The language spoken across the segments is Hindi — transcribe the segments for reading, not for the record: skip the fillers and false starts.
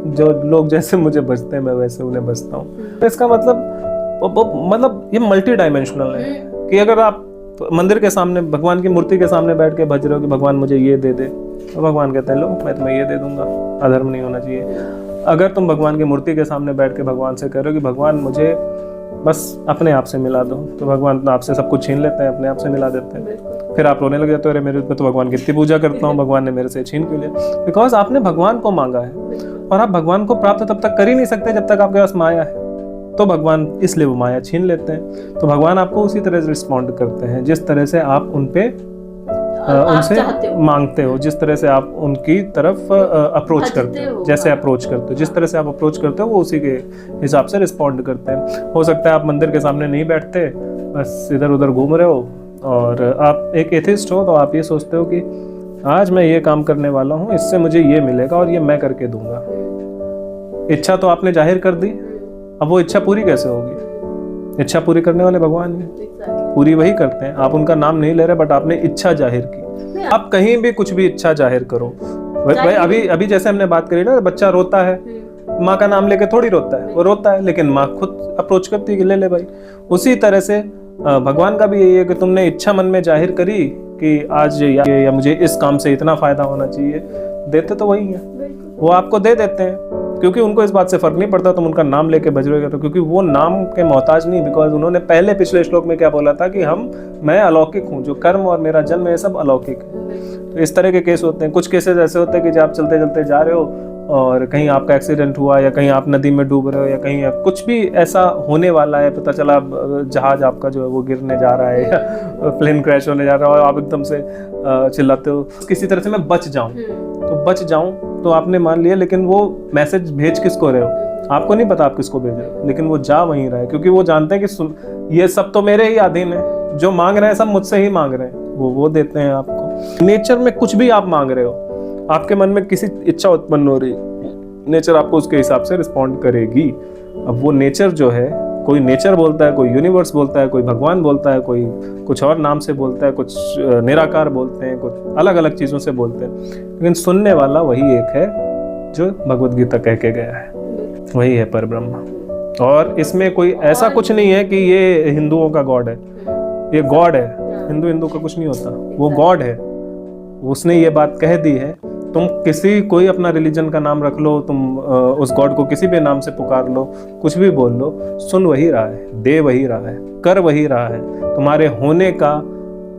जो लोग जैसे मुझे बजते हैं मैं वैसे उन्हें बजता हूँ। तो इसका मतलब ये मल्टी डायमेंशनल है कि अगर आप मंदिर के सामने भगवान की मूर्ति के सामने बैठ के भज रहे हो कि भगवान मुझे ये दे दे, तो भगवान कहते हैं लो मैं तुम्हें ये दे दूंगा। अधर्म नहीं होना चाहिए। अगर तुम भगवान की मूर्ति के सामने बैठ के भगवान से कह रहे हो कि भगवान मुझे बस अपने आप से मिला दो, तो भगवान तो आपसे सब कुछ छीन लेते हैं, अपने आप से मिला देते हैं। फिर आप रोने लग जाते हो, अरे मेरे तो भगवान की इतनी पूजा करता हूँ, भगवान ने मेरे से छीन क्यों लिया? बिकॉज आपने भगवान को मांगा है और आप भगवान को प्राप्त तब तक कर ही नहीं सकते जब तक आपके पास माया है। तो भगवान इसलिए वो माया छीन लेते हैं। तो भगवान आपको उसी तरह से रिस्पॉन्ड करते हैं जिस तरह से आप उनसे मांगते हो, जिस तरह से आप उनकी तरफ अप्रोच करते हो, जैसे अप्रोच करते हो, जिस तरह से आप अप्रोच करते हो वो उसी के हिसाब से रिस्पॉन्ड करते हैं। हो सकता है आप मंदिर के सामने नहीं बैठते, बस इधर उधर घूम रहे हो और आप एक एथिस्ट हो, तो आप ये सोचते हो कि आज मैं ये काम करने वाला हूँ, इससे मुझे ये मिलेगा और ये मैं करके दूंगा। इच्छा तो आपने जाहिर कर दी, अब वो इच्छा पूरी कैसे होगी? इच्छा पूरी करने वाले भगवान हैं, पूरी वही करते हैं। आप उनका नाम नहीं ले रहे बट आपने इच्छा जाहिर की। आप कहीं भी कुछ भी इच्छा जाहिर करो। भाई अभी जैसे हमने बात करी ना, बच्चा रोता है, माँ का नाम लेके थोड़ी रोता है, वो रोता है लेकिन माँ खुद अप्रोच करती है कि ले ले भाई। उसी तरह से भगवान का भी यही है कि तुमने इच्छा मन में जाहिर करी कि आज या मुझे इस काम से इतना फायदा होना चाहिए, देते तो वही है, वो आपको दे देते हैं क्योंकि उनको इस बात से फर्क नहीं पड़ता तुम उनका नाम लेके भज रहे हो, क्योंकि वो नाम के मोहताज नहीं। बिकॉज उन्होंने पहले पिछले श्लोक में क्या बोला था कि मैं अलौकिक हूँ, जो कर्म और मेरा जन्म है सब अलौकिक है। तो इस तरह के केस होते हैं। कुछ केसेस ऐसे होते हैं कि जब आप चलते चलते जा रहे हो और कहीं आपका एक्सीडेंट हुआ या कहीं आप नदी में डूब रहे हो या कहीं कुछ भी ऐसा होने वाला है, पता चला जहाज आपका जो है वो गिरने जा रहा है या प्लेन क्रैश होने जा रहा है और आप एकदम से चिल्लाते हो किसी तरह से मैं बच जाऊं, तो बच जाऊं तो आपने मान लिया, लेकिन वो मैसेज भेज किसको रहे हो? आपको नहीं पता आप किसको भेज रहे हो, लेकिन वो जा वहीं रहा है क्योंकि वो जानते हैं कि ये सब तो मेरे ही अधीन है, जो मांग रहे हैं सब मुझसे ही मांग रहे हैं, वो देते हैं आपको। नेचर में कुछ भी आप मांग रहे हो, आपके मन में किसी इच्छा उत्पन्न हो रही, नेचर आपको उसके हिसाब से रिस्पॉन्ड करेगी। अब वो नेचर जो है, कोई नेचर बोलता है, कोई यूनिवर्स बोलता है, कोई भगवान बोलता है, कोई कुछ और नाम से बोलता है, कुछ निराकार बोलते हैं, कुछ अलग अलग चीज़ों से बोलते हैं, लेकिन सुनने वाला वही एक है जो भगवद गीता कह के गया है, वही है परब्रह्म। और इसमें कोई ऐसा कुछ नहीं है कि ये हिंदुओं का गॉड है, ये गॉड है। हिंदू का कुछ नहीं होता, वो गॉड है। उसने ये बात कह दी है। तुम कोई अपना रिलीजन का नाम रख लो, तुम उस गॉड को किसी भी नाम से पुकार लो, कुछ भी बोल लो, सुन वही रहा है, दे वही रहा है, कर वही रहा है। तुम्हारे होने का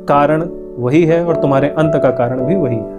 कारण वही है और तुम्हारे अंत का कारण भी वही है।